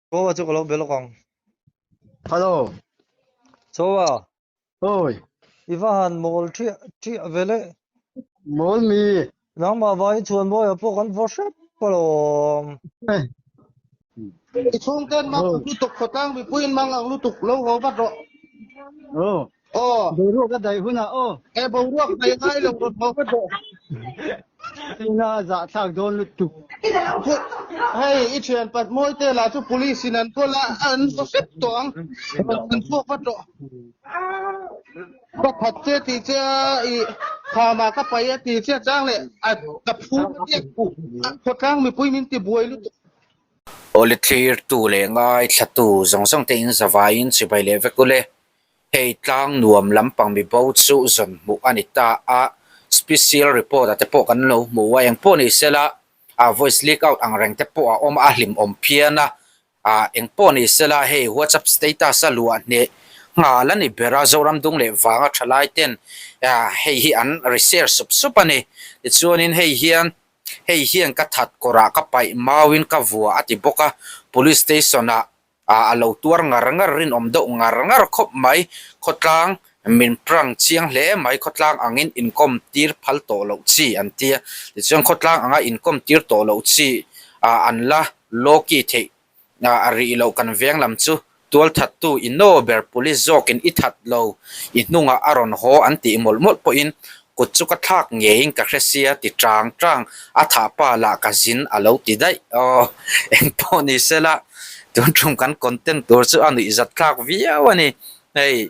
Kowa chu kalau belok kong. Hello. Sowa. Oi. Ivan mol tri vele. Mol mi. Nang ma vai chuan boy po kan worship kalau. Chung ten mang lu tuk khotang bi puin mang ang lu tuk lo ho bat ro. Oh. Oh, Dei ru ka dei huna oh. e bo ruak dai ngai lo ro ho bat ro. Ina za thak don lu tu. Hey, I thian pat moi te la chu police nan ko la an ko sep tong. An ko bat ro. Pakhat che ti che I kha ma ka pai ti che chang le a ka phu te ku. Khotang mi pui min ti buai lu tuk. Ole clear tu le ngai thatu zong te in zawain chi bai le vekule hei Tlangnuam lampang mi bo chu zon mu anita a special report ate po kan lo mu wa yang po ni sela a voice leak out ang reng te po a om a hlim om phiana a eng po ni sela hei whatsapp status a luan ne nga la ni bera zoram dung le wanga thalai ten hei hi an research sup ani chuanin hei hian ka that kora ka pai mawin ka vua ati boka police station a lo tuar ngar rin om do ngar khop mai khotlang min prang chiang hle mai khotlang angin income tir phal to lo chi an tia ti chuan khotlang anga income tir to lo chi an la loki the ari lo kan veng lam chu tual that tu inno ber police zok in I that lo inunga aron ho anti mol po in kut chu ka thak ngein ka hresia ti tang a tha pa la ka zin alo ti dai eng poni sela don thum kan content tur chu ani izat thak viawani hei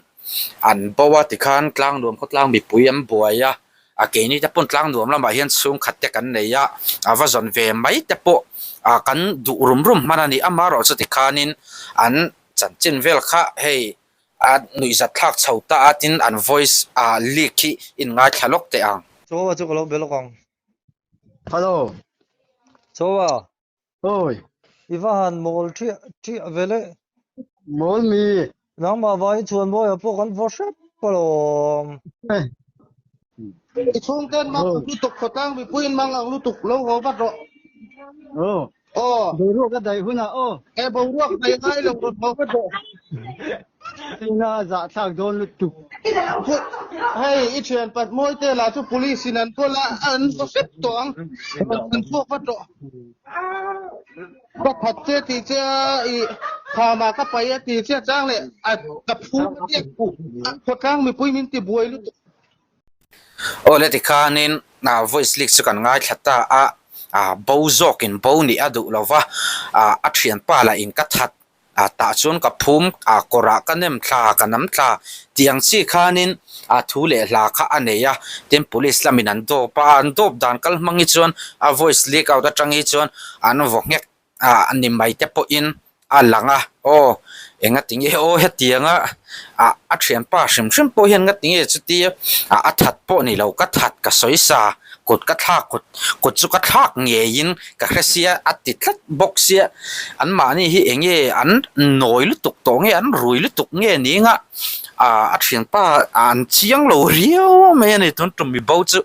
an bawa ti khan Tlangnuam khotlang mi puyam buaya a ke ni ta pon Tlangnuam lama hian chung khat te kan neya awa zon ve mai te po a kan du rum manani amaro chu ti khanin an chanchin vel kha hei nui zat thak chhota atin an voice leak in ngai thalok te ang Sowa chu kalau belok kong. Hello. Sowa. Oi. Ivan mol tri vele. Mol mi. Nang ma vai chuan boy po kan worship kalau. Chung ten mang lu tuk khotang bi puin mang ang lu tuk lo ho bat ro. Oh. Oh, Dei ru ka dei huna oh. e bo ruak dai ngai lo ro ho bat ro. Ina za thak don lu tu. Hey, I thian pat moi te la chu police nan ko la an ko sep tong. An ko bat ro. Pakhat che ti che I kha ma ka pai ti che chang le a ka phu te ku. Khotang mi pui min ti buai lu tuk. ole ti khanin na voice leak chu kan ngai thata a bo zokin bo ni adu lova a thianpa la in ka that ta chun ka phum kora kanem thla kanam thla tiang chi khanin thu le hla kha aneya tem police laminan do pa an dop dan kal mangi chuan a voice leak out atangi chuan an vongek ani mai te po in alanga enga tinge hetianga a thianpa hrim po hian nga tinge chuti a that po ni lo ka that ka soisa kut ka thak kut chu ka thak ngein ka hresia ati thlat boxia an mani hi enge an noi lu tuk to nge an rui lu tuk nge ni nga a thianpa an chiang lo rio me ni tun tum mi bo chu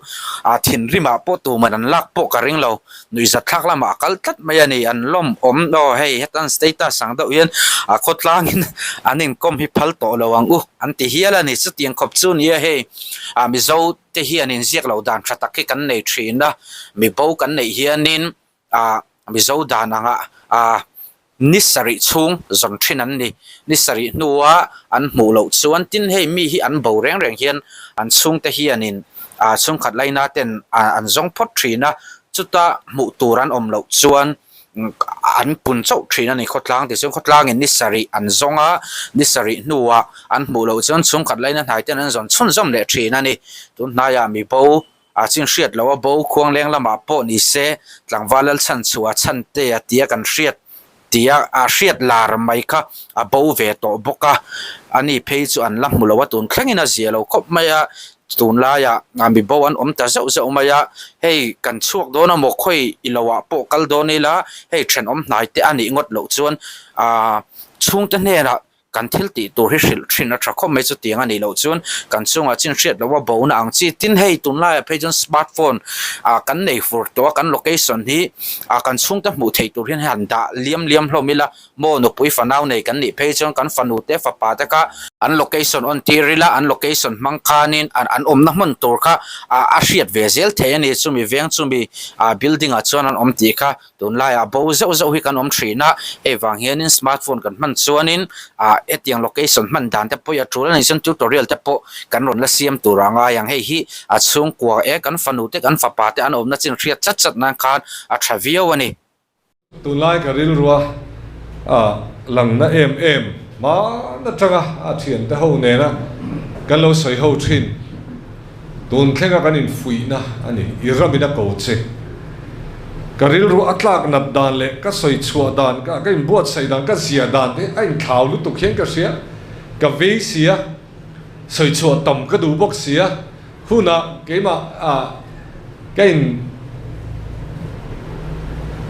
thin rima po tu man an lak po ka ring lo nui za thak lama kal tat mai ani an lom om no hei hetan status sang do yen khotlangin anin kom hi phal to lo ang an ti hiala ni chu tiang khop chu ni hei mi zo te hianin ziak lo dan thatak kan nei thina mi bo kan nei hianin mi zo dan anga nisari chung zon thinan ni nisari nuwa an mu lo chuan tin hei mi hi an bo reng hian an chung te hianin chung khat laina ten an zong phot thina chuta mu turan om lo chuan an pun chau thina ni khotlang ti chung khotlang in nisari an zonga nisari nuwa an mu lo chuan chung khat laina hnai ten an zon chun zom le thina ni tun hnaya mi bo chin hriat lo bo khuang leng lama po ni se tlangwalal chan chua chan te atia kan hriat tia hriat lar mai kha bo ve to boka ani phei chu an lam mu lo wa tun thlengina zia lo khop maya tun la ya mi bo an om ta zau maya hei kan chuak do na mo khoi ilowa po kal do ni la hei thren om hnai te ani ngot lo chuan chung te ne na kan thil ti tur hi hrin a tha khawm mai chu tiang ani lo chuan kan chunga chin hriat lo wa bo na ang chi tin hei tun lai phei chun smartphone kan nei fur to kan location hi kan chung ta mu thei tur hin han da liam hlomila mo no pui fanau nei kan ni phei chun kan fanu te fa pa ta ka an location on tirila an location mang khanin an om na man tur kha a hriat ve zel the ani chumi veng chumi building a chuan an om ti kha tun lai a bo zo hi kan om thrina e wang hianin smartphone kan man chuanin etiang location man dan te poya thul ani chun tutorial te po kan ron la siam turanga yang hei hi a chung kwa e kan fanu te kan fa pa te an om na chin hriat chat na khan a thavio ani tun lai ka ril ruwa lang na em ma na changa a thian te ho ne na kan lo soi ho thin tun thlenga kan in fuih na ani iramina ko che ka ril ru atlak nat dan le ka soi chua dan ka in buat sai dan ka sia dan te ain khau lu tu khen ka sia ka ve sia soi chua tam ka du bok sia huna ke ma ka in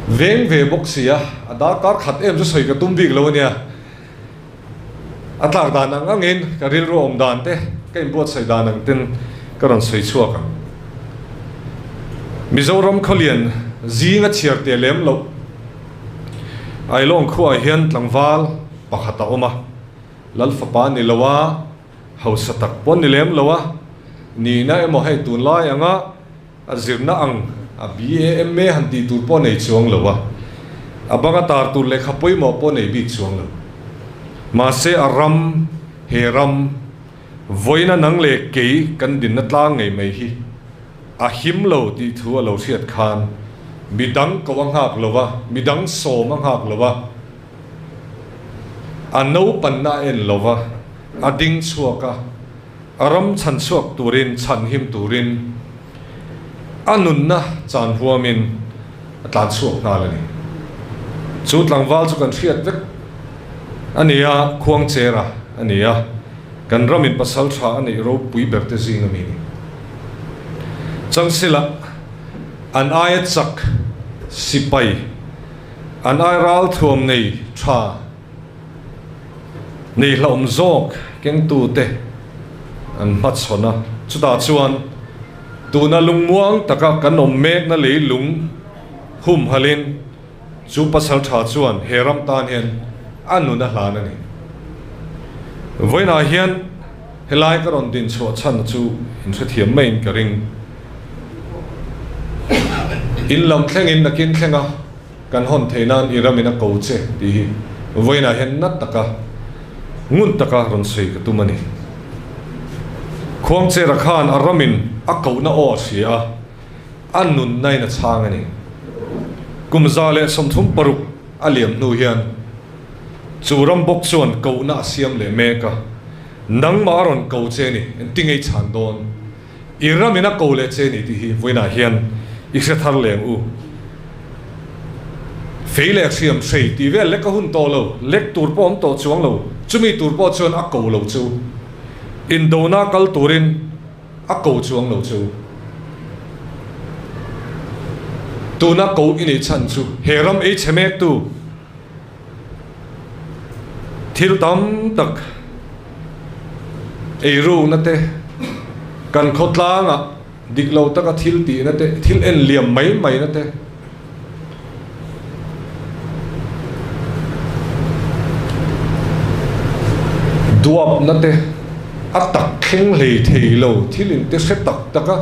veng ve bok sia ada kar khat em soi ka tum big lo nia atlak dan ang angin ka ril ru om dan te ka in buat sai dan ang tin ka ron soi chua ka Mizoram kholian zinga chiar te lem lo ai long khu ai hian tlangwal pakhat a oma lal fapa ni lawa hausa tak pon ni lem lawa ni na emaw hei tun lai anga a zirna ang a BAMA han ti tur po nei chuang lawa abanga tar tur le khapoi mo po nei bi chuang lo ma se aram heram voina nang le ke kan din na tlang ngei mai hi a him lo ti thu lo thiat khan midang kawang hak lova midang som ang hak lova ano panna en lova ading chuaka aram chan chuak turin chan him turin anun na chan huamin atlan chuak na lani chu tlangwal chu kan thiat vek ania khuang chera ania kan ramin pasal tha ani ro pui berte zinga mi chang sila an ayat sak sipai an ai ral thuam nei tha nei lawm zok keng tute an mat chona chuta chuan tuna lungmuang taka kan om mek na lei lung hum halin chu pasal tha chuan heram tan hian anu na hlan ani voina hian helai ka ron din chho chan chu in thiam main ka ring in lam thlengin nakin thlenga kan hon theinan iramina ko che ti voina hen nat taka ngun taka ron sei ka tumani khuang che rakhan aramin akau na o sia annun nai na changani kumzale somthum paruk aliam nu hian churam bok chuan ko na siam le meka nang maron ko che ni tingei chan don iramina ko le che ni ti hi voina hian ikse thar leng u feile siam sei ti vel le ka hun to lo lek tur pom to chuang lo chumi tur po chuan a ko lo chu in dona kal turin a ko chuang lo chu tu na ko ini chan chu heram e chemek tu thil tam tak e ru na te kan khotlanga diklo taka thil ti na te thil en liam mai na te duap na te atak kheng lei theilo thil in te se tak taka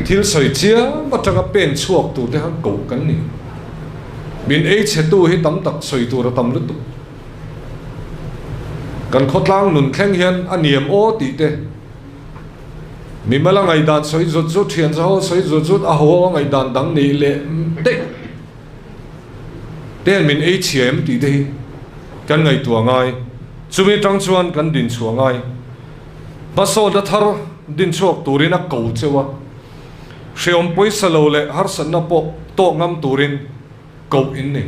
thil soi chia matanga pen chuak tu te han ko kan ni min e che tu hi tam tak soi tu ra tam lu tu kan khotlang nun thleng hian aniam o ti te mi mala ngai dan soi zut zut thian zo soi zut zut a ho ngai dan dang ni le te ten min HM ti te kan ngai tua ngai chumi tang chuan kan din chuang ngai pasol da thar din chuak turin a ko chewa sheom poisa lo le har san na po to ngam turin ko in ni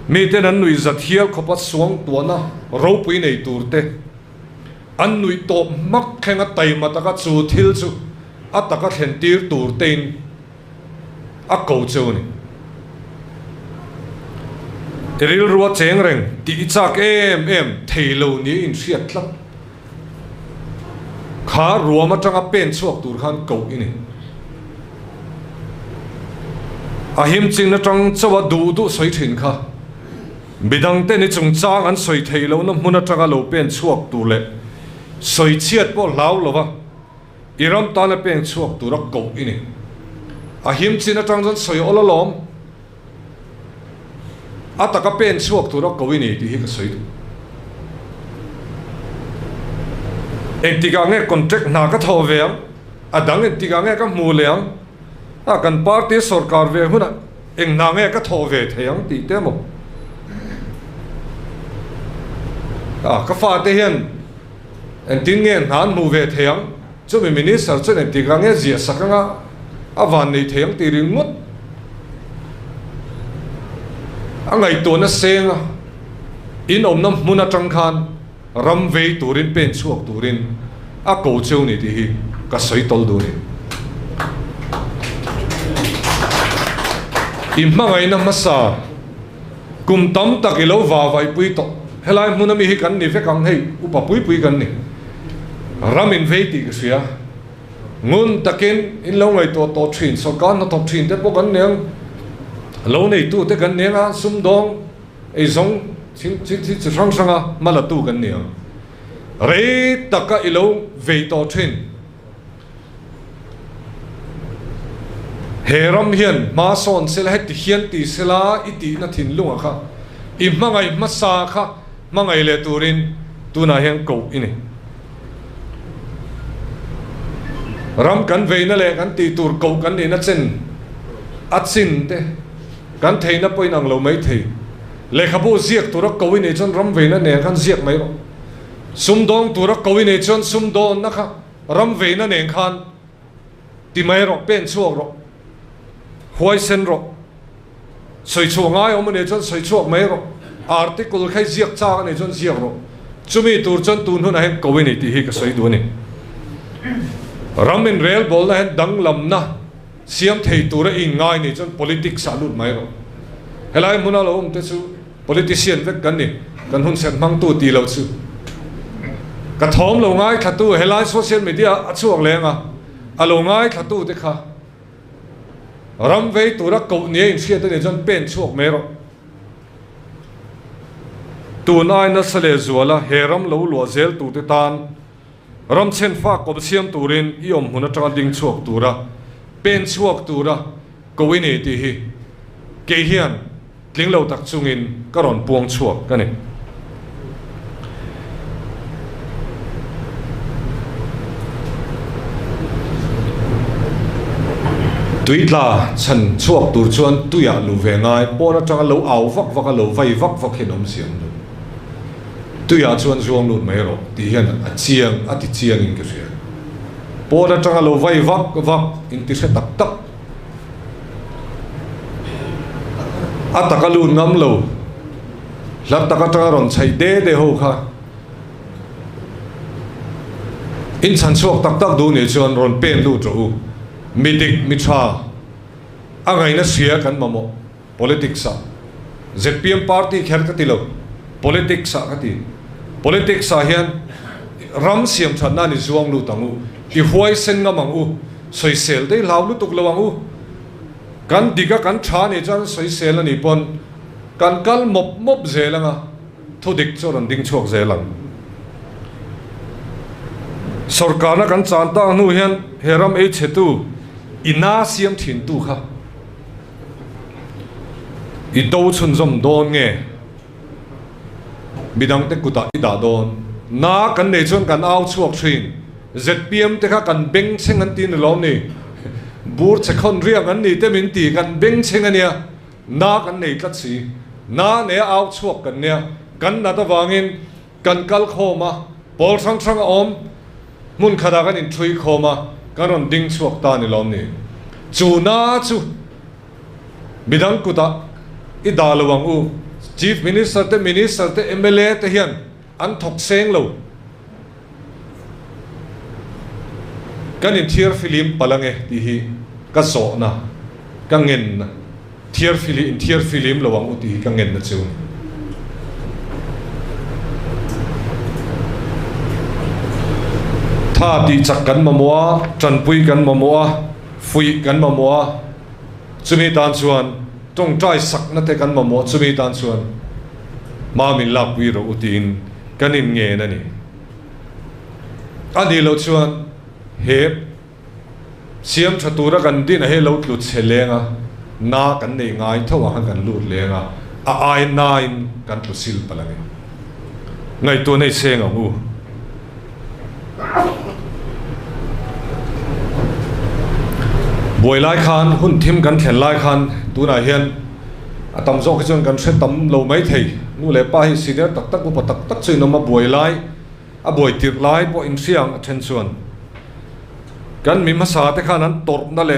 mi te nan nui zat hial khopat suang tuana ro pui nei turte an nui to mak khenga taima taka chu thil chu ataka thlen tir turtein a ko chu ni ril ruwa cheng reng ti chak theilo ni in hriat tlang kha ruwa ma tanga pen chuak tur khan ko ini ahim ching na tang chawa du soi thin kha bidang te ni chung chang an soi theilo na hmuna tanga lo pen chuak tur le soi chiat po lau lova iram ta na pen chuak tur ko ini ahim chin na tang jon soi ola lawm ataka pen chuak tur ko ini ti hi ka soi tiga nge contract na ka thaw ve adang tiga nge ka mu leang a kan party sarkar ve huna eng na nge ka thaw ve theyang ti te mo ka fa te hian en tin nge nan mu ve theyang chu mi minister chu en tiga nge ziah sakanga awan nei theyang ti ring mut angai to na senga in omnam muna tang khan ram ve turin pen chuak turin a ko cheu ni ti hi ka soi tol du ni immangai na masa kum tam takilo wa vai pui to helai muna mi hi kan ni fe kang hei upa pui kan ni ramin ve ti ka sia ngun takin in lo ngai to thin so kan na top thin te po kan neng lo nei tu te kan nenga sum dong ei zong chi sang sanga mala tu kan nia re taka ilo ve to thin heram hian ma son sel het hian ti sela iti na thin lunga kha I mangai masa kha mangai le turin tuna hian ko ini ram kan ve na le kan ti tur ko kan ni na chen achin te kan thei na poi nang lo mai thei le khabu ziak tura ko ini chon ram ve na ne kan ziak mai ro sum dong tura ko ini chon sum don na kha ram ve na ne khan ti mai ro pen chuak ro huai sen ro soi chuak ngai om ne chon soi chuak mai ro article khai ziak cha ne chon ziak ro chumi tur chon tun hu na hen ko ini ti hi ka soi du ni ram in real bol na hen dang lam na siam thei tura in ngai ni chon politics salut mai ro helai muna lo te chu politician vek kan ni kan hun set mang tu ti lo chu ka thom lo ngai thatu helai social media achuak lenga alo ngai thatu te kha ram ve tura ko ni in sia te ne chon pen chuak mai ro tu nai na sale zuala heram lo lo zel tu te tan ram chen fa ko siam turin iom huna tang ding chuak tura pen chuak tura ko ini ti hi ke hian tling lo tak chungin karon puang chuak kani tuitla chan chuak tur chuan tuya lu ve ngai pona tanga lo au vak vak lo vai vak vak hinom siam do tuya chuan zuang lut mai ro ti hian a chiang ati chiang in ke ria pona tanga lo vai vak vak in ti se tak tak atakalun ngam lo lat taka ron chai de ho kha in chan chuak tak tak du ni chuan ron pen lu tro midik mitra angai na sia kan mamo politics sa ZPM party kher ka tilo politics sa ka ti politics sa hian ram siam thana ni zuang lu tangu I huai sen ngamang u Sawisel dei law lu tuk lawang u kan diga kan tha ni chan Sawisel ani pon kan kal mop zelanga thodik choran ding chok zelang sarkar kan chanta nu hian heram e chetu ina siam thin tu kha I do chun zom don nge bidang te kuta I da don na kan ne chon kan au chuak thin ZPM te kha kan beng cheng an tin lom ni bur chekhon riang an ni te min ti kan beng cheng ania na kan nei tlat si na ne au chuak kan nia kan na ta wangin kan kal khoma pol sang sang om mun khada kan in thui khoma karon ding chuak ta ni lom ni chu na chu bidang kuta I dalawang u chief minister te MLA te hian an thok seng lo kan in thiar film palange ti hi ka so na ka ngen na thiar film lawang u ti ka ngen na chu tha ti chak kan mamua tran pui kan mamua fuih kan mamua chumi tan chuan tong trai sak na te kan mamua chumi tan chuan ma min lak wi ro utin kanin nge na ni ani lo chuan he siam thatura kan din a he lo tlut chelenga na kan nei ngai thawa han kan lut lenga a ai nine kan tu sil palangi ngai tu nei senga mu buổi lai khan hun thim kan thlen lai khan tu na hian atam zo khon kan se tam lo mai thei nu le pa hi senior tak tak bu tak tak chin no ma buổi lai a buổi tir lai po in siang attention kan mi ma sa te khan an tor na le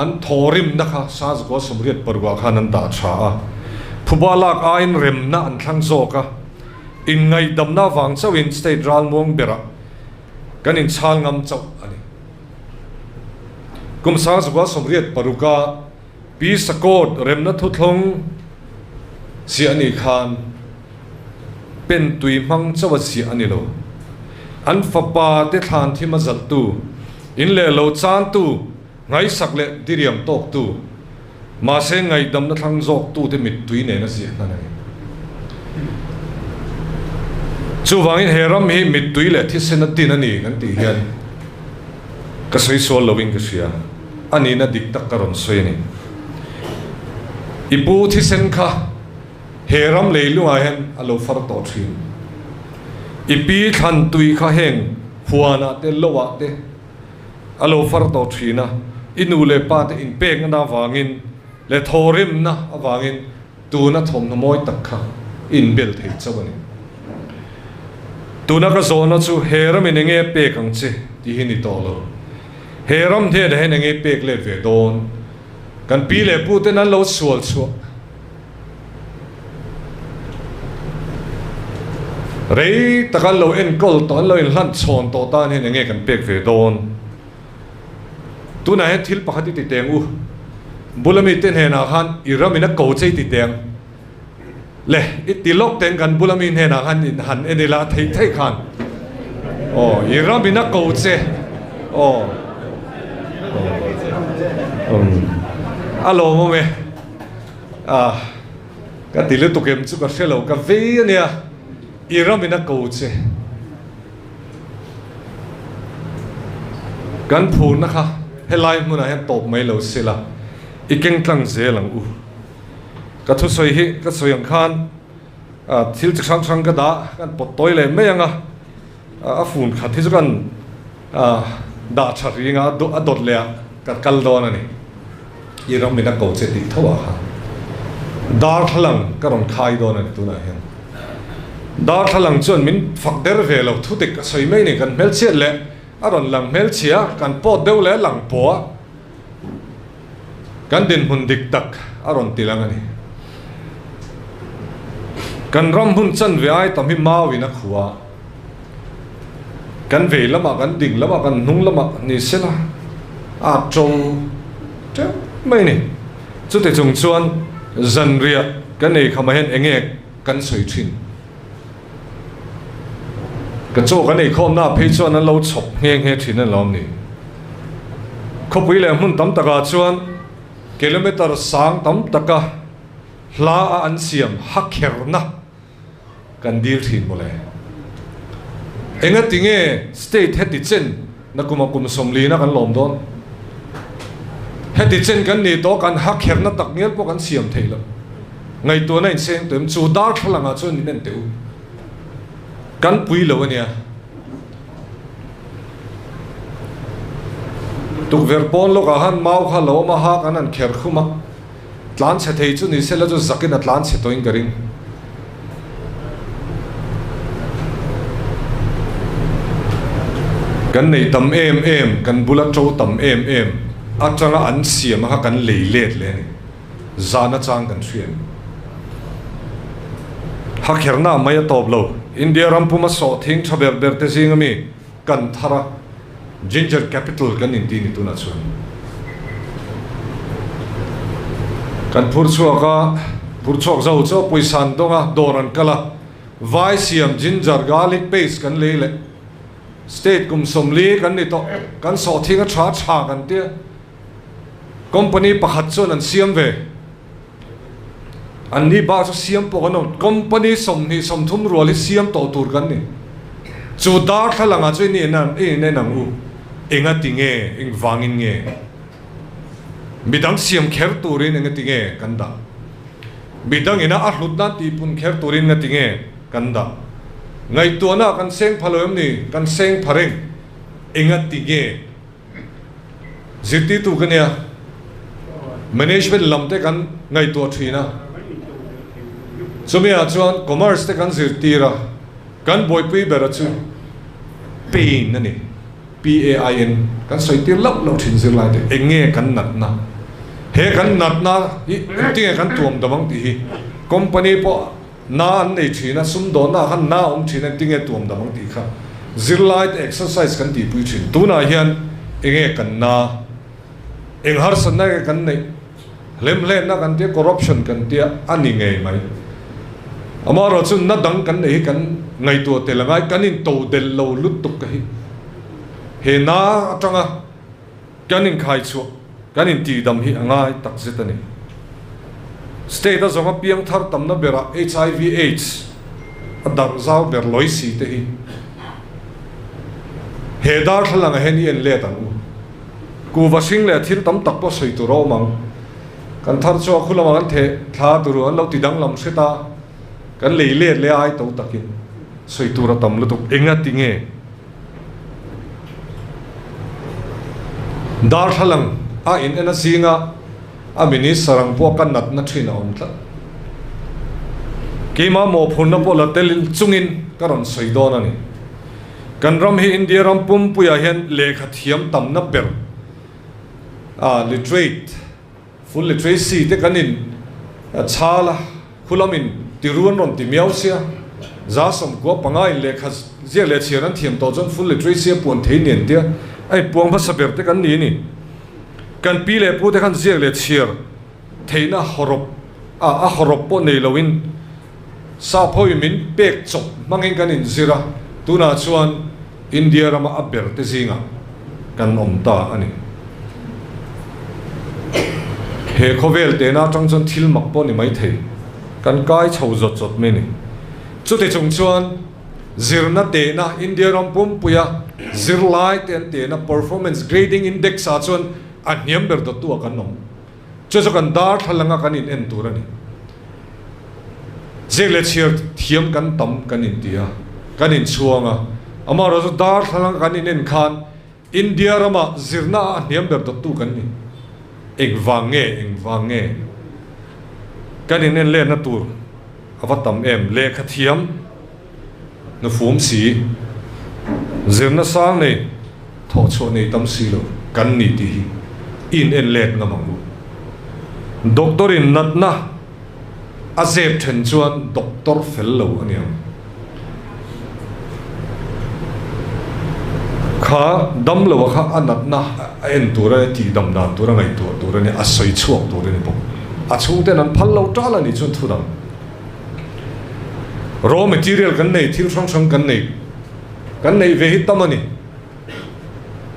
an thorim na kha sa go somriat parwa khan an ta cha a phubalak a in rem na an thlang zo ka in ngai dam na wang chawin state ral mong bera kan in chal ngam chaw ani kum sa go somriat paruka pi sakot rem na thu thlong si ani khan pen tui mang chawa si ani lo an fapa te than thima zal tu in le lo chan tu ngai sak le diriam tok tu ma se ngai dam na thlang jok tu te mit tui ne na si na nei chu wangin heram hi mit tui le thi sen tin ani kan ti hian ka sei so loving ka sia ani na dik tak karon soi ni ipu thi sen kha heram leilu a hen alo far to thin ipi khan tui kha heng huana te lowa te alo far to thina inu le pa te in pek na wangin le thorim na awangin tu na thom na moi tak kha in bel thei chawani tu na ka zona chu heram in nge pe kang che ti hi ni to lo heram the de hen nge pek le ve don kan pi le pu te nan lo sual chu rei takal lo en kol to lo in hlan chon to ta hen nge kan pek ve don tu na he thil pakhat ti teng u bulami ten he na khan iramina ko chei ti teng le itilok teng kan bulami he na khan in han enila thei thei khan iramina ko che alo mo me ka tilu tu kem chu ka shelo ka ve ania iramina ko che kan phun na kha helai muna hen top mai lo sila ikeng tlang zelang u ka thu soi hi ka soyang khan thil chi sang sang ka da kan pot toile me anga a phun kha thi kan da chari nga do adot le ka kal do na ni iram mina ko che ti thawa ha dar thalang ka ron khai do na tu na hen dar thalang chon min phak der ve lo thu tik ka soi mai ni kan mel che le aron lang mel chia kan po deu le lang po kan din hun dik tak aron tilang ani kan ram hun chan ve ai tam hi mau ina khuwa kan ve lama kan ding lama kan nung lama ni sela a chong te mai ni chu te chung chuan zan ria kan nei khama hen enge kan soi thin cái chỗ cái này không na phê chuan nó lâu chọc nghe nghe thì nó làm gì không biết là muốn tắm tất cả chuan kilometer sáng tắm tất cả la an xiêm hắc kher na cần đi thì một lẽ anh ấy tiếng nghe state hết đi chân nó cũng som lý nó cần làm đó hết đi chân cần đi đó cần hắc kher nó tắc nghĩa có cần xiêm thấy lắm ngày tuổi này xem tụi em chủ đạo là ngã chuan nên tiểu kan pui lo ania tuk verpon lo ka han mau kha lo ma ha kan an kher khuma tlan che thei chu ni sela chu zakin atlan che toin karing kan nei tam em kan bula tro tam em atanga an siam ha kan leilet le ni zana chang kan thrian ha kherna maya top lo India rampuma so thing chaber berte singami kan thara ginger capital kan inti ni tuna chuan kan phurchuak zo cho puisan donga doran kala vai siam ginger garlic paste kan leile state kum somli kan ni to kan so thinga tha kan tia company pakhat chon an siam ve an ni ba so siam po kan company som thum ro li siam to tur kan ni chu dar thalanga chu ni ne nang u enga tinge eng wangin nge midang siam kher turin enga tinge kan da midang ina a hlutna ti pun kher turin nga tinge kan da ngai to na kan seng phaloem ni kan seng phareng enga tinge ziti tu kan ya management lamte kan ngai to thina chumia chuan commerce te kan zirti ra kan boy pui bera chu pain ani PAIN kan soitir lap lo thin zir lai te enge kan nat na he kan nat na hi tinge kan tuam damang ti hi company po na an nei thina sum do na han na thina tinge tuam damang ti kha zir lai exercise kan ti pui thin tu na hian enge kan na eng har san na kan nei lem na kan te corruption kan te ani nge mai amaro chu na dang kan nei kan ngai to te langai kan in to del lo lut tuk ka hi he na atanga kan in khai chu kan in ti dam hi angai tak zitani state as of piang thar tam na bera HIV AIDS adar zau ber loi si te hi he dar thalang hen yen le tan ku wasing le thil tam tak po soi tu ro mang kan thar chu khulama kan the tha tu ro an lo ti dang lam seta kan lei le ai to takin soi tu ra tam lu tu enga tinge dar thalang a in ena singa a mini sarang po kan nat na thina om tla kima mo phun na po la telin chungin karon soi don ani kan ram hi india ram pum puya hian lekha thiam tam na ber literate full literacy te kanin chala khulamin tiruan ron ti miau sia za som ko pangai lekha zia le chiran thiam to jon full literacy pon thein nen tia ai puang ba saber te kan ni ni kan pi le pu te kan zia le chir theina horop a horop po nei lowin sa phoi min pek chok mangin kan in zira tuna chuan india rama aber te zinga kan om ta ani he khovel te na tang chon thil mak po ni mai thei kan kai chho zot zot me ni chu te chung chuan zirna te na india ram pum puya zirlai ten te na performance grading index a chuan a niam ber do tu kan nom chu kan dar thalanga kan in en turani zele chir thiam kan tam kan in tia kan in chuanga ama ro dar thalang kan in en khan india rama zirna a niam ber do tu kan ni eng wange kan in en le na tur avatam em le khathiam na fum si zirna sang nei tho cho nei tam si lo kan ni ti in en let ngamang doctor in natna azep then chuan doctor fellow aniam kha dam lo kha anatna en tura ti dam na tura ngai tura ni asoi chuak tura ni bo a chung te nan phal lo tala ni chun thudam raw material kan nei thil sang kan nei ve hi tamani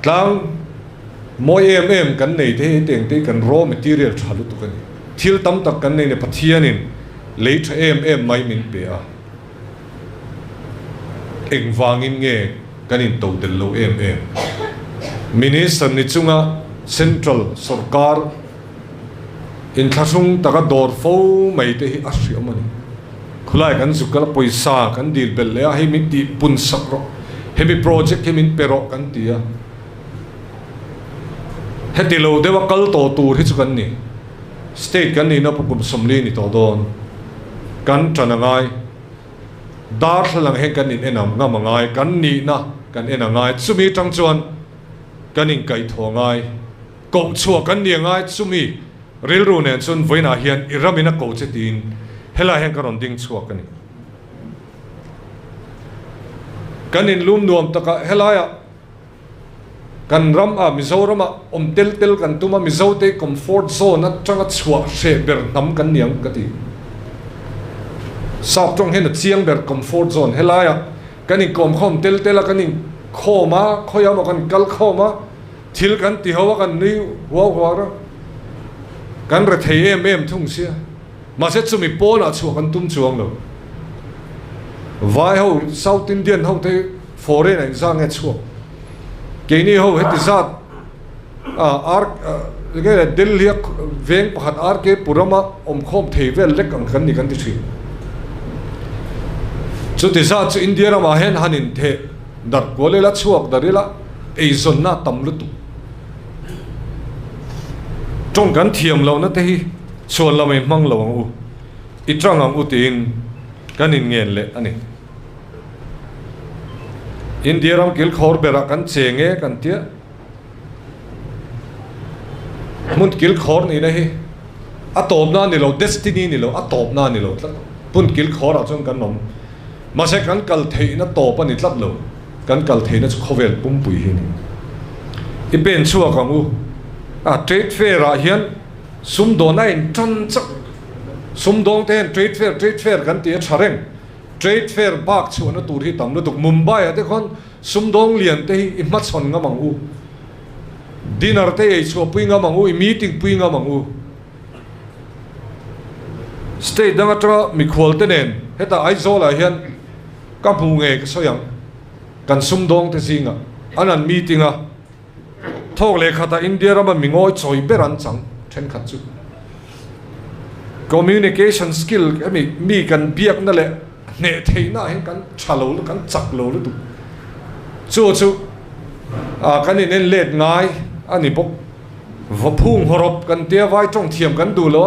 tlang moi kan nei te teng te kan raw material thalu tu kan thil tam tak kan nei ne pathianin late mai min pe a eng wangin nge kanin to del lo minister ni chunga central sarkar in thasung taka dor fo mai te hi asriamani khulai kan zukal poisa kan dil bel le hi mi ti pun sakro hemi project hemin pero kan tia hetilo dewa kal to tur hi chukan ni state kan ni na pukum somli ni to don kan chanangai dar thlang he kan in enam ngamangai kan ni na kan enangai chumi tang chuan kan in kai thongai ko chua kan ni ngai chumi ril ru nen chun voina hian iramina ko chetin hela hen karon ding chua kan ni kan in lum nuam taka helaya kan ram a mizoram a tel kan tuma mizote comfort zone na changa chua she ber nam kan niang kati sap trong hen chiang ber comfort zone helaya kan in kom khom tel a kan in kho ma khoya ma kan kal kho ma thil kan ti hawa kan ni wa ra kan re thei em thung sia ma se chumi po na chu kan tum chuang lo vai ho South Indian ho te foreign anh sang nghe chu ke ni ho het zat ar cái Delhi veng pakhat ar ke purama khom thei vel lek ang kan ni kan ti thi chu ti za chu India ra ma hen hanin the dar kole la chuak darila ei zon na tam lu tu trong kan thiam lo na te hi chuan la mai mang lo ang u I trang ang utin kan in ngen le ani India ram kil khor bera kan chenge kan tia mun kil khor ni na hi atop na ni lo destiny ni lo atop na ni lo pun kil khor a chung kan nom ma se kan kal thei na top ani tlat lo kan kal thei na chu khovel pum pui hi ni I ben chuwa kang u trade fair a hian sum do na in tan chak sum dong ten trade fair kan tia thareng trade fair bak chu na tur hi tam lu tuk Mumbai ate khon sum dong lian te hi imat son nga mang u dinner te ei chu pui nga mang u meeting pui nga mang u state dang atra mi khol te nen heta ai zola hian ka bu nge ka soyang kan sum dong te singa anan meeting a thok le khata India ra ma mingoi choi beran chang then khat chu communication skill mi kan biak na le ne thei na hen kan chalo kan chak lo lu tu chu kan in let ngai ani bok va phung horop kan tia vai trong thiam kan du lo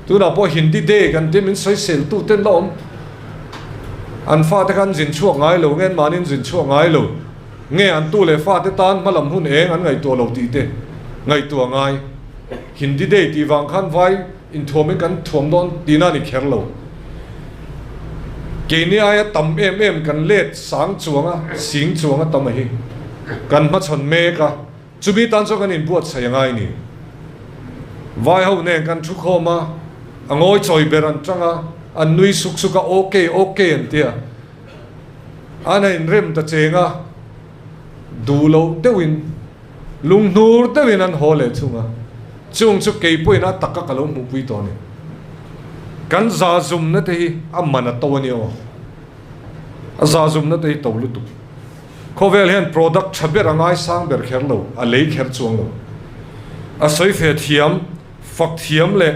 tu na po Hindi de kan te min Sawisel tu ten lawm an fa te kan jin chuak ngai lo ngen manin jin chuak ngai lo nge an tu le fa te tan malam hun eng an ngai to lo ti te ngai tu ngai Hindi de ti wang khan vai in thome kan thom don tina ni kher lo ke ni aya tam em kan let sang chuanga sing chuanga tam hi kan ma chon me ka chubi tan so kan in buat sayangai ni vai ho ne kan thu khoma angoi choi beran changa an nui suk suka okay an tia ana in rem ta chenga du lo dewin lung nur dewin an hole chunga chung chu ke pui na takka kalo mu pui to ni kan za zum na te hi amana to ni o a za zum na te hi to lu tu khovel hen product chaber angai sang ber kher lo a lei kher chuang lo a soi fe thiam fak thiam le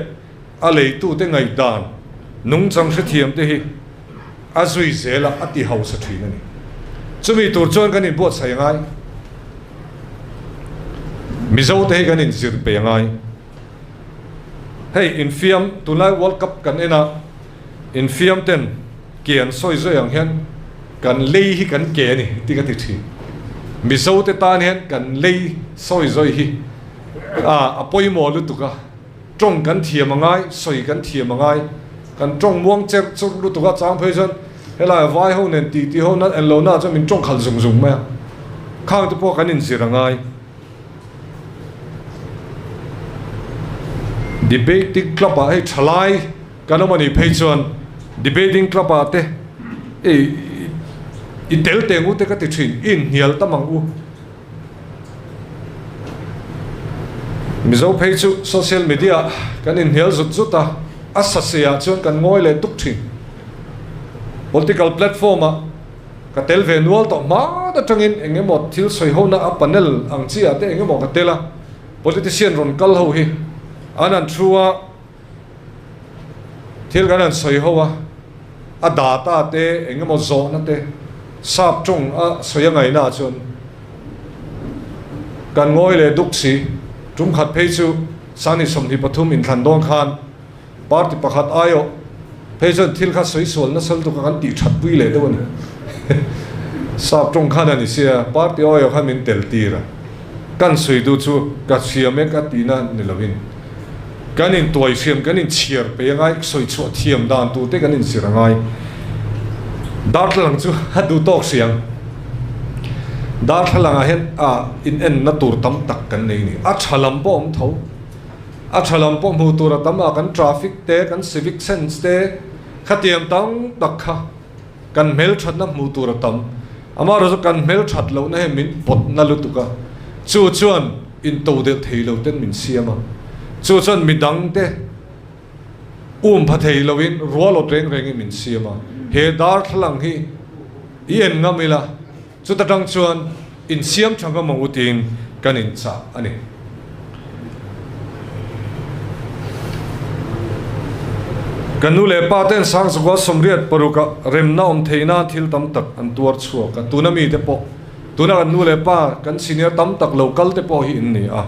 a lei tu te ngai dan nung chang se thiam te hi a zui zela ati house a thin ani chumi tur chuan kan in bot sai ngai mizo te hi kan in zir pe ngai hey in fiam tunai world cup kan ena in fiam ten kian soi zoi ang hian kan lei hi kan ke ni ti ka ti thi mizo te tan hian kan lei soi zoi hi apoi mo lu tu ka trong kan thiam ngai soi kan thiam ngai kan trong muang chek chu lu tu ka chang phei jon hela vai ho nen ti ho na en lo na cho min trong khal zum zum ma khang te po kan in zir ngai debating club a thalai kanomani pheichuan debating club a te I tel tengu te ka ti thin in hial tamang u mizo pheichu social media kan in hial zut zuta asasia chuan kan ngoi le tuk thin political platform a ka tel ve nual to ma da tangin engemaw thil soi ho na a panel ang chi ate engemaw ka tela politician ron kal ho hi anan thua thil kan an soi ho a data te engemaw zo na te sap chung a soya ngai na chun kan ngoi le duk si tum khat phei chu sani somni pathum in than dong khan party pakhat ayo phei chun thil kha soi sol na sal tu kan ti that pui le dawani sap chung khan ani sia party ayo khamin tel tira kan soi du chu ka siame ka tina nilovin kan in toy siam kan in chiar pe ngai soi chu thiam dan tu te kan in sirangai dar lang chu hadu tok siang dar lang a hen in en na tur tam tak kan nei ni a thalam bom tho a thalam bom hu tur tam a kan traffic te kan civic sense te khatiam tang tak kha kan mel that na mu tur tam ama ro kan mel that lo na he min pot na lu tu ka chu chuan in to de theilo ten min siama chu chuan midang te pha theilo in rualo reng reng min siama he dar thlang hi ien ngamila chu ta tang chuan in siam thanga mangutin kan in cha ani kanu le paten sang sugwa somriat paruka remna theina thil tam tak an tuar chuak ka tunami te po tuna kanu le pa kan senior tam tak local te po hi in ni a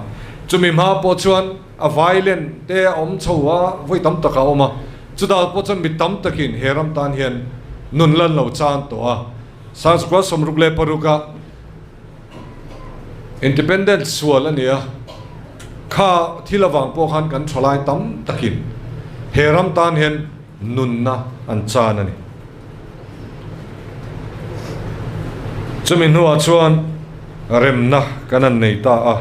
chumi ma po chuan a violent te om chowa voi tam tak a oma chuda po chuan mi tam takin heram tan hian nun lan lo chan to a sang sugwa somruk le paruka independent sual ania kha thilawang po khan kan tholai tam takin heram tan hian nunna an chan ani chumin huwa chuan remna kanan nei ta a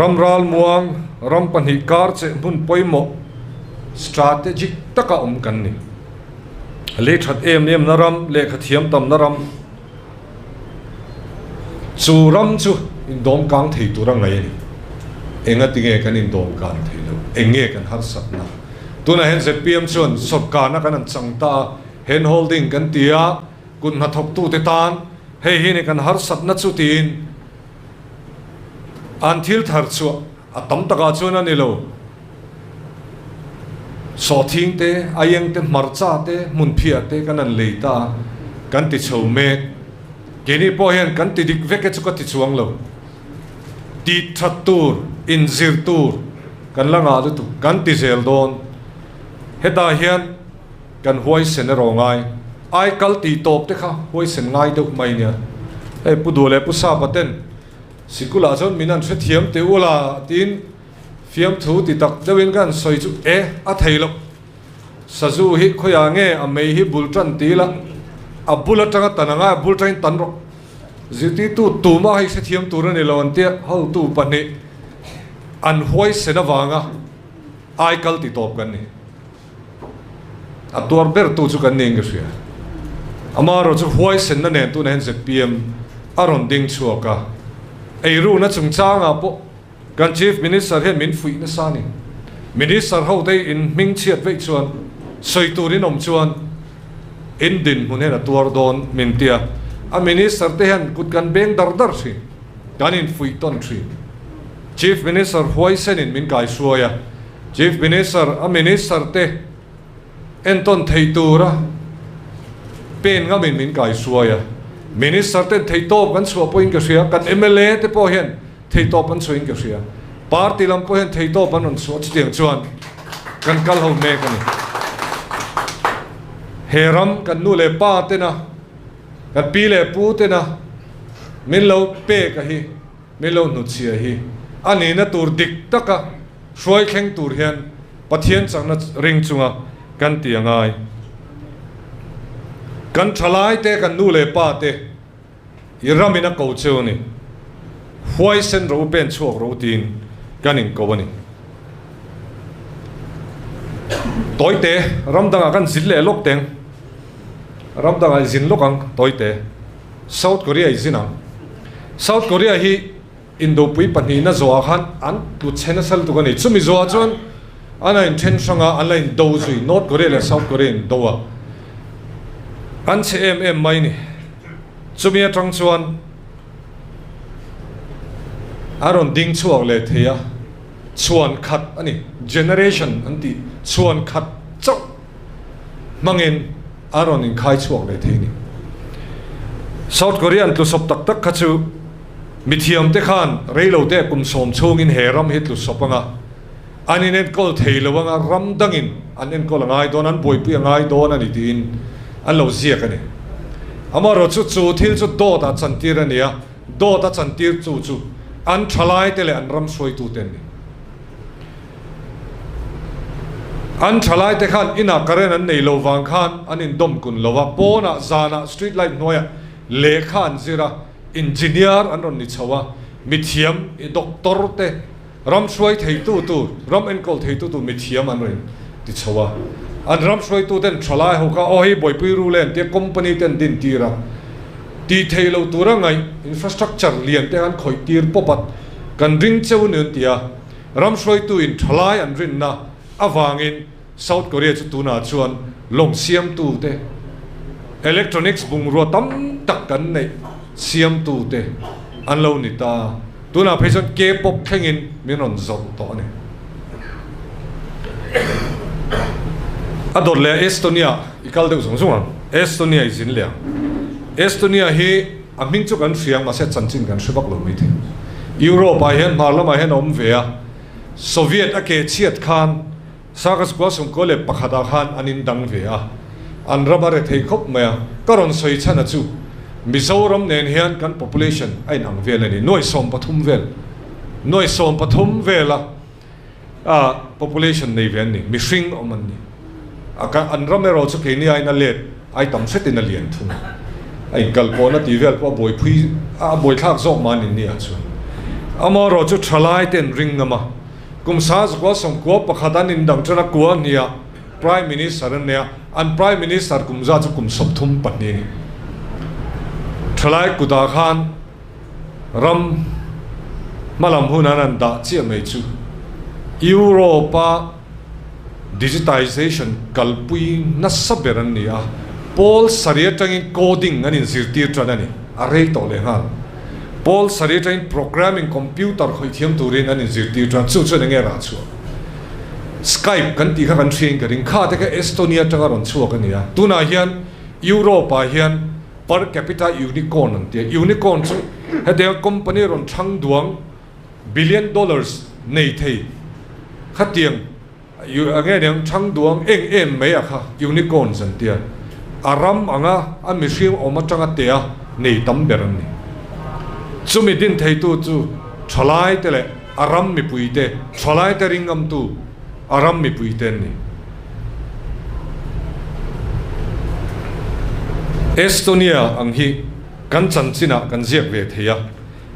ramral muang ram panhi kar che mun poimo strategic taka kan ni le that em naram le khathiam tam naram chu ram chu in dom kang thei turang ngai ni enga tinge kan in dom kang thei lo enge kan har sat na tuna hen se pm chuan sop kana kan an changta hen holding kan tia kun na thok tu te tan hei hi ne kan har sat na chu tin an thil thar chu a tam taka chuan ani lo so thing te ayeng te marcha te mun phia te kan an leita kan ti chho me kini po hian kan ti dik veke chu ka ti chuang lo ti thattur in zir tur kan langa du tu kan ti zel don heta hian kan huai sen ro ngai ai kal ti top te kha huai sen ngai deuh mai nia e pu du le pu sa paten sikula chon minan se thiam te ula tin fiam thu ti tak dewin kan soi chu e a theilo saju hi khoya nge a mei hi bultran ti la a bullet tanga tananga bultrain tanro ziti tu ma hi se thiam tur ni lo antia ho tu pani an huai sena wanga ai kal ti top kan ni a tur ber tu chu kan ning ria amaro chu huai sen na ne tu nen se pm aron ding chuaka ei ru na chung changa po kan chief minister he min fuih na sani minister ho dei in ming chiat ve chuan soi turin om chuan in din mun hena tuar don min tia a minister te han kut kan beng dar si kan in fuih ton tri chief minister huai sen in min kai suaya chief minister a minister te enton theitura pen nga min kai suaya minister te theitop kan suwa poin ka sia kan mla te po hian theitop an suin ka sia party lam po hian theitop an on so chiang chuan kan kal ho me kan heram kan nu le pa te na kan pi le pu te na min lo pe ka hi min lo nu chia hi ani na tur dik taka shroi kheng tur hian pathian chang na ring chunga kan tiangai kan thalai te kan nu le pa te iramina ko cheu ni huai sen ro pen chuak ro tin kan in ko ani toy te ramdanga kan zil le lok teng ramdanga zin lokang toy te South Korea izinang South Korea hi indo pui pani na zo khan an tu chena sal tu kan ni chumi zo chon ana in ten sanga online do zui North Korea le South Korea in do a an che em mai ni chumi atang chuan aron ding chuak le theia chuan khat ani generation anti chuan khat chau mangin aron in khai chuak le theini South Korean tu sop tak tak khachu mithiam te khan reilo te kum som chung in heram hit lu sopanga aninen kol theilo wanga ram dangin anen kol ngai don an boi pi ngai don ani tin an lo zia ka ni amaro chu chu thil chu do ta chantir ania do ta chantir chu an thalai te le an ram soi tu ten ni an thalai te khan ina karen an nei lo wang khan anin dom kun lowa pona zana street light noya le khan zira engineer an ron ni chawa mithiam i doctor te ram soi thei tu ram en kol thei tu mithiam an ron ti chawa an ram soi tu ten thalai ho ka o hi boi pi ru len te company ten din tira ti theilo tura ngai infrastructure lian te an khoi tir popat kan ring cheu nen tia ram shroi tu in thalai an rin na awangin South Korea chu tuna chuan long siam tu te electronics bung ro tam tak kan nei siam tu te an lo ni ta tuna phaisan K-pop thengin minon zon to ne ador le Estonia ikal de song song Estonia izin le Estonia hi aming chu kan fiang ma se chanchin kan shibak lo mi the Europe a hen marlama hen om vea Soviet ake chiat khan sagas kwa sum kole pakhata khan anin dang vea an rabare thei khop maya karon soi chana chu Mizoram nen hian kan population ai nang vel ani noi som pathum vela population nei ven ni mi hring oman ni aka an ramero chu ke ni ai na let ai tam set in a lian thung ai kalpona ti vel ko boy phui boy thak zok man ni a chu amaro chu thalai ten ring ama kum sa ko som ko pakhadan in dang chana ko nia prime minister nia an prime minister kum za chu kum sop thum pani ni thalai kuda khan ram malam hunanan da chi mai chu Europa digitization kalpui na saberan nia Paul sariatang coding anin zirtir tranani array to le ha Paul sariatang programming computer khoi thiam turin anin zirtir tran chu chu nge ra chu Skype kan ti kha kan thing ka ring kha te ka Estonia tanga ron chu ka nia tuna hian Europa hian per capita unicorn an te unicorn chu hade company ron thang duang $1 billion nei thei khatiang ange nang thang duang em me a kha unicorn san tia aram anga a mihring oma tanga tea nei tam beran ni chumi din thei tu chu thalai tele aram mi puite thalai te ringam tu aram mi puiten ni Estonia ang hi kan chanchina kan ziak ve theya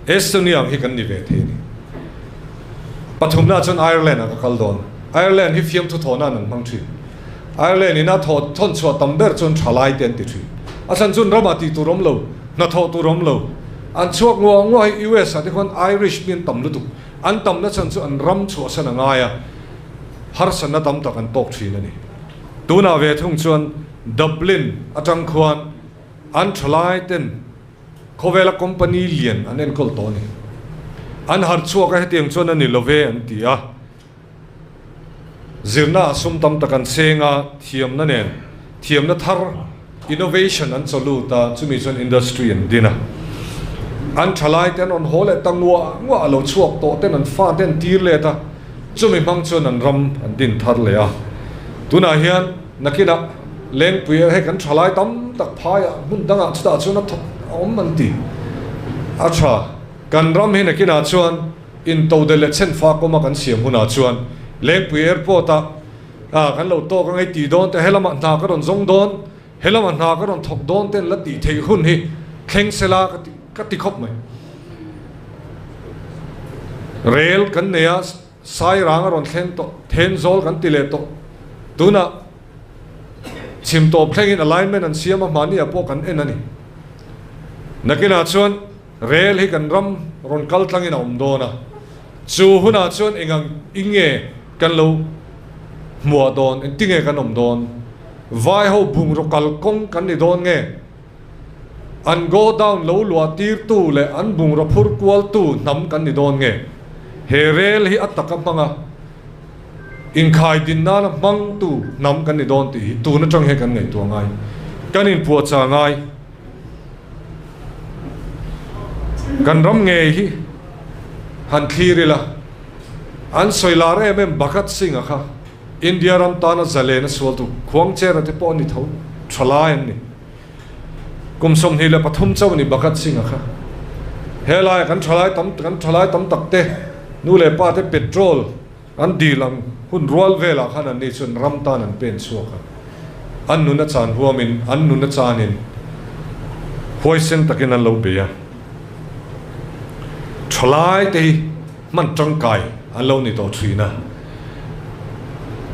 Estonia ang hi kan ni ve the ni pathumna chon Ireland a kaldon Ireland hi fiam thu thona nan mang thi Ireland ina tho thon chwa tamber chon thalai ten ti thi asan chun ramati tu rom lo na tho tu rom lo an chuak ngo US ati kon Irish bin tam lu tu an tam na chan chu an ram chu san nga ya har san na tam tak an tok thi na ni tuna ve thung chuan Dublin atang khuan an thalai ten Kovela company lian an en kol to ni an har chuak a hetiang chuan ani love an ti a zirna sum tam takan senga thiam na nen thiam na thar innovation an cholu ta chumi chon industry and dina an thalai ten on hole Tlangnuam alo chuak to ten an fa ten tir le ta chumi mang chon an ram an din thar le a tuna hian nakina len pui he kan thalai tam tak phaya mun danga chta chuna thok om man ti acha kan ram he nakina chuan in to de le chen fa ko ma kan siam huna chuan len pui airport a kan lo to ka ngai ti don te helama na ka ron zong don helama na ka ron thok don ten la ti thei hun hi kheng sela ka ti khop mai rail kan neya sai rang ron thlen to then zol kan ti le to tuna chim to playing in alignment and siam mani apo kan enani nakina chuan rail hi kan ram ron kal tlangin om dona chu huna chuan engang inge kan lo mua don en tinge kan om don vai ho bung ro kal kong kan ni don nge an go down lo lua tir tu le an bung ro phur kwal tu nam kan ni don nge he rail hi ataka manga in khai din na mang tu nam kan ni don ti tu na chang he kan ngai tu ngai kan in pu cha ngai kan ram nge hi han thirila an soilare em pakhat singa kha India ram ta na zale na sol tu khwang che ra te po ni tho thalai ni kum som hi la pathum chaw ni pakhat singa kha helai kan thalai tam tak te nu le pa te petrol an dilang hun rual vela khan an ni chun ram ta nan pen chuak an nu na chan huamin an nu na chanin hoisen takin an lo be ya thalai te man tang kai an lo ni to thina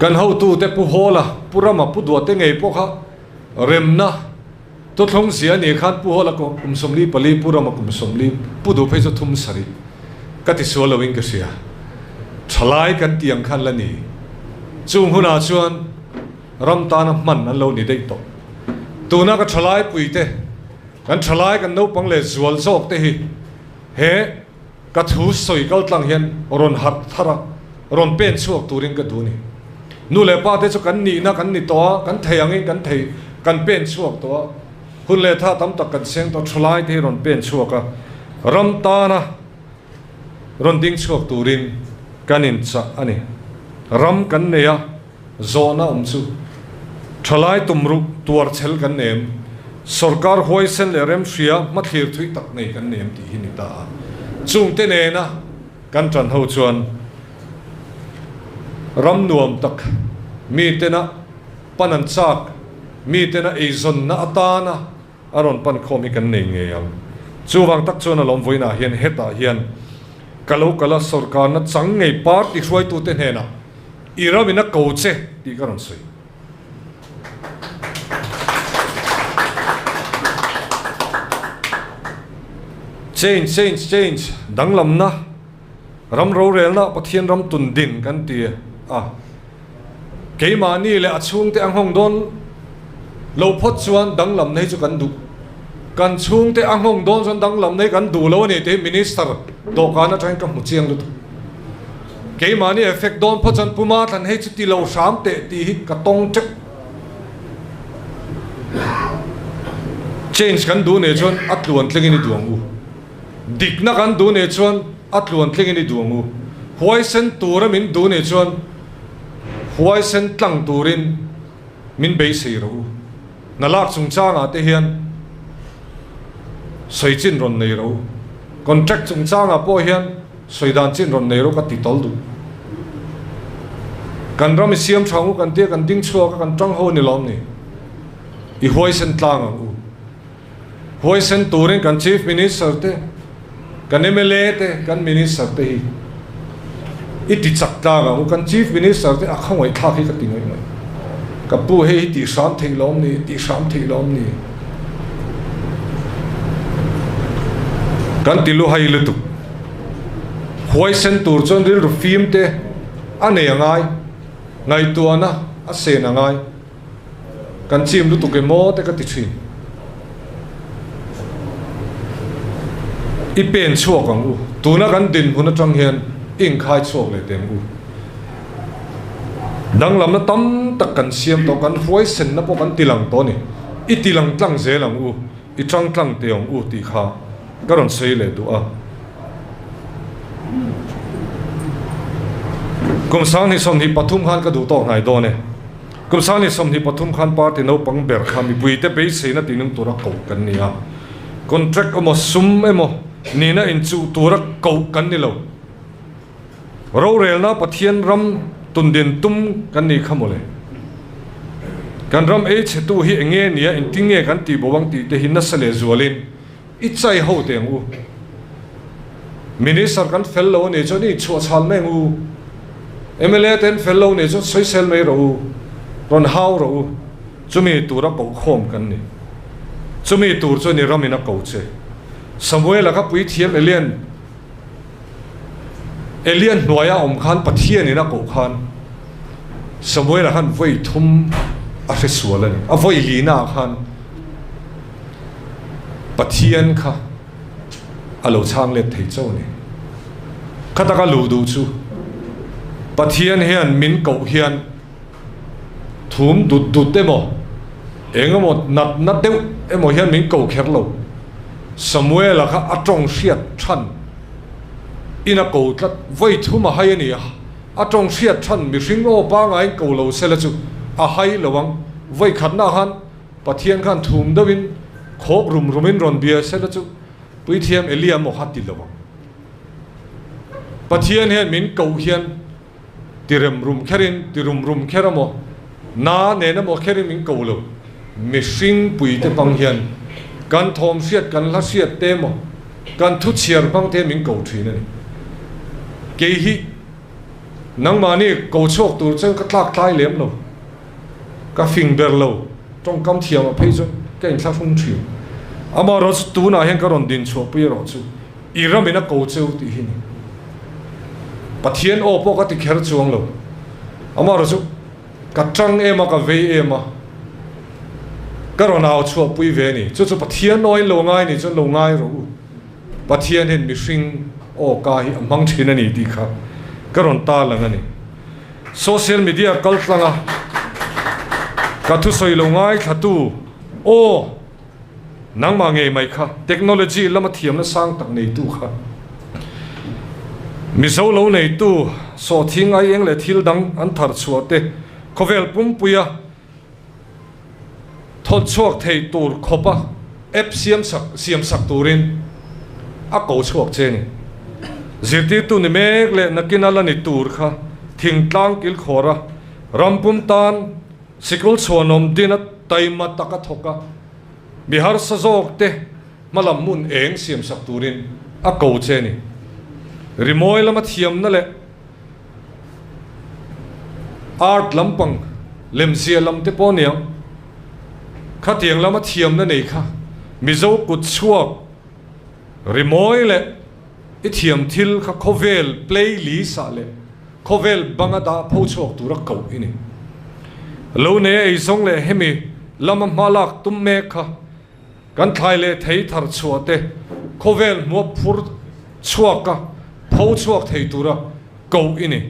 kan ho tu te pu hola purama pu do te ngei po kha remna tu thong zia ni khan pu hola ko somli pali pura ma somli pu du phei chu thum sari ka ti sual wing ka sia thalai kan tiang khan la ni chung huna chuan ram ta na man an lo ni dei to tu na ka thalai pui te kan thalai kan no pang le zual zok te hi he ka thu soi kal tlang hian ron hat thara ron pen chuak turin ka du ni nu le pa te chu kan ni na kan ni to kan theiang kan thei kan pen chuak to hun le tha tam tak kan seng to thalai te ron pen chuak ka ram ta na ron ding chuak turin kanin cha ani ram kan ne ya zona chu thalai tumru tuar chel kan nem sarkar hoisen le rem ria ma thir thui tak nei kan nem ti hi ni ta chung te ne na kan tran ho chuan ram nuam tak mi te na panan chak mi te na ezon na atana aron pan khomi kan nei nge yang chuwang tak chuan alom voina hian heta hian kalo kala sarkar na chang ngei par ti hroi tu te ne na iramina koche ti karon soi change danglam na ram ro rel na pathian ram tun din kan ti ke ma ni le achung te ang hong don lo phot chuan danglam nei chu kan du kan chung te ang hong don chuan danglam nei kan du lo ni te minister do kana train ka mu chiang lu ke ma ni effect don phot chan puma than hei chu ti lo sam te ti hi ka tong chek change kan du ne chuan atluan tleng ni duang u dik na kan du ne chuan atluan tleng ni duang u huai sen tura min du ne chuan huai sen tlang turin min be sei ro na lak chung changa te hian soi chin ron nei ro contract chung changa po hian soi dan chin ron nei ro ka ti tol du kan ram siam thang kan te kan ding chua ka kan tang ho ni lom ni I huai sen tlang u huai sen turin kan chief minister te kan MLA te kan minister te hi iti chak tlang u kan chief minister te a khawai thak hi ka ti ngai mai ka pu he ti sam theilom ni ti sam theilom ni kan ti lu hai lu tu huai sen tur chon ril ru film te ane angai ngai tu ana a se na ngai kan chim lu tu ke mo te ka ti thin I pen chuak ang u tu na kan din huna tang hian ing khai chuak le tem u dang lam na tam tak kan siam to kan huai sen na po kan tilang to ni I tilang tlang ze lang u I tang tlang te ong u ti kha karon sei le du a kum sang ni som hi pathum khan ka du to ngai do ne kum sang ni som hi pathum khan party no pang ber kham I pui te be sei na tinung tura ko kan ni a contract omo sum emo ni na in chu tura ko kan ni lo ro rel na pathian ram tun din tum kan ni khamole kan ram e che tu hi enge nia in tinge kan ti bowang ti te hin na sale zualin I chai ho te ngu minister kan fellow ne cho ni chu chal me ngu MLA ten fellow ne cho Sawisel me ro ron hau ro chumi tura ko khom kan ni chumi tur cho ni ramina ko che Samuel ka pui thiam alien noya om khan pathian ina ko khan Samuel khan voi thum a fe sualan a voi lina khan pathian kha alo chang le thei chau ni khata ka lu du chu pathian hian min ko hian thum dut emo engamo nat deu emo hian min ko kher lo Samuel kha atong hriat than ina ko tlat voi thuma hai ni atong hriat than mi hring o pa ngai ko lo sela chu a hai lawang voi khatna han pathian khan thum dawin khok rumin ron bia sela chu pui thiam eliam mo hati lawang pathian hian min ko hian tirem rum kheramo na ne na mo kherim min ko lo mi hring pui te pang hian kan thom hriat kan la hriat te mo kan thu chiar pang te min ko thina ni ke hi nang mani ko chok tur chen ka tlak tlai lem lo ka finger lo trong kam thiam a phei chu cái in thắc không chịu ama rồi tu na hen karon din chuak pi ro chu iramina ko cheu ti hin pathian o po ka ti kher chuang lo ama ro chu ka tang ema ka ve ema karon au chuak pui ve ni chu chu pathian noi lo ngai ni chu lo ngai ro pathian hen mi hring o ka hi amang thina ni ti kha karon ta lang ani social media kal tlanga ka thu soi lo ngai thatu o nang ma nge mai kha technology lama thiam na sang tak nei tu kha mi zo lo nei tu so thing ai eng le thil dang an thar chuate khovel pum puya thot chuak thei tur khopa ep siam sak turin a ko chuak che ni zirti tu ni mek le nakinala ni tur kha thing tlang kil khora rampum tan sikul chuanom dinat taima taka thoka bihar sajok te malam mun eng siam sak turin a ko che ni rimoi lama thiam na le art lampang lemzia lam te poniang khatiang lama thiam na nei kha mizo kut chuak rimoi le i thiam thil kha khovel play li sa le khovel bangada pho chuak tura ko ini lo ne ei song le hemi lama malak tum me kha kan thai le thei thar chuate khovel mo phur chuaka pho chuak thei tura ko ini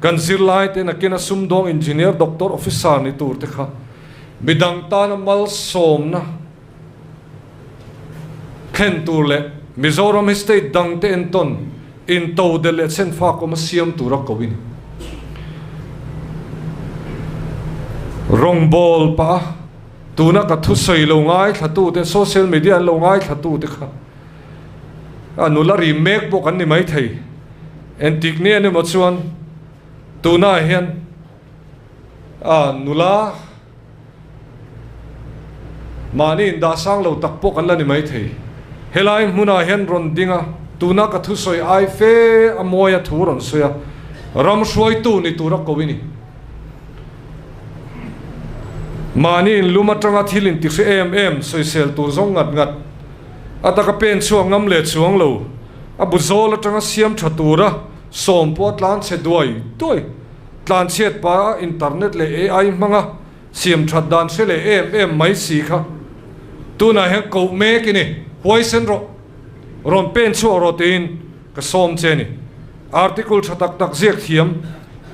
kan zirlai te nakina sumdong engineer doctor officer ni tur te kha bidang tan mal som na khen tur le Mizoram state dang te enton in to de le chen fa ko ma siam tura ko ini rong bol pa tuna ka thu soi lo ngai thatu te social media lo ngai thatu te kha anula remake bo kan ni mai thei entik ne ne mo chuan tuna hian nula mani da sang lo tak po kan la ni mai thei helai muna hian ron dinga tuna ka thu soi ai fe amoya thu ron soya ram soi tu ni tura ko wini mani in luma tanga thilin ti em Sawisel tur zong ngat ataka pen chuang ngam le chuang lo abuzol tanga siam thatura som po tlan che duai toi tlan chet pa internet le ai manga siam that dan se le em mai si kha tuna he ko me kini poison ron pen chu ro tin ka som che ni article thatak tak ziak thiam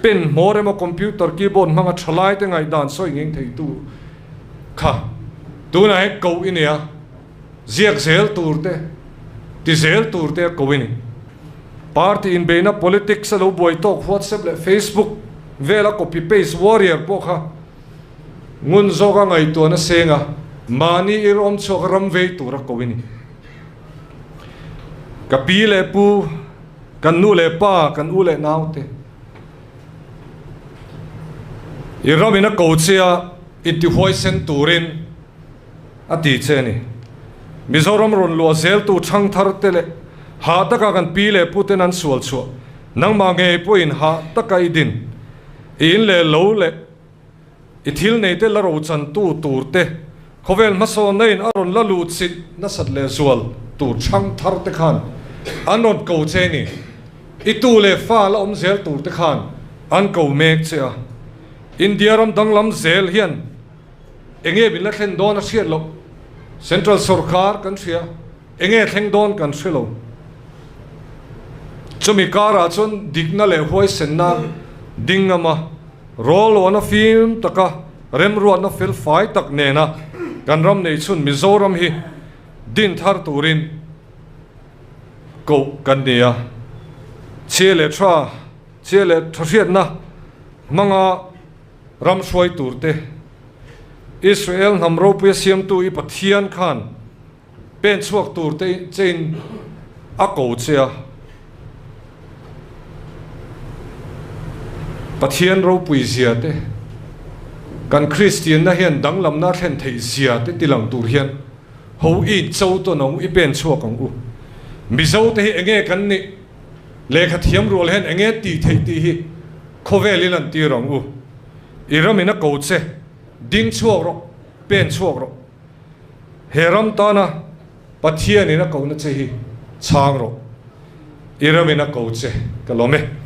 pen more ma computer keyboard manga thalai te ngai dan soi ngeng thei tu kha tu na he ko inia ziak zel turte ti zel turte ko ini party in beina politics lo boy talk WhatsApp le Facebook vela copy paste warrior po kha ngun zoga ngai to na senga mani irom chokram ve tur ko ini kapi le pu kan nu le pa kan u le naute iromina coachia inti hoisen turin ati cheni Mizoram ron lo zel tu chang thar tele ha taka kan pi le puten an sual chu nang ma nge po in ha taka idin in le lo le ithil nei te la ro chan tu turte khovel maso nein aron la lu chit na sat le sual tu chang thar te khan anon ko cheni itu le fa la zel tur te khan an ko mek cha India ram danglam zel hian enge bin la thlen don a siat lo central sarkar kan sia enge thleng don kan silo chumi kara chon digna le hoi senna dingama rol ona film taka rem ruan na fil fai tak ne na kan ram nei chun Mizoram hi din thar turin ko kan nia chele thriat na manga ram swai turte Israel namro pe siam tu I pathian khan pen chuak turte chen a ko chia pathian ro pui zia te kan Christian na hian danglam na thlen thei zia te tilang tur hian ho in chau to nong I pen chuak ang u mizo te enge kan ni lekha thiam rol hen enge ti thei ti hi khovelin an ti rong u iramina ko che ding chuak ro pen chuak ro heram ta na pathian ina ko na che hi chang ro iram ina ko che kalome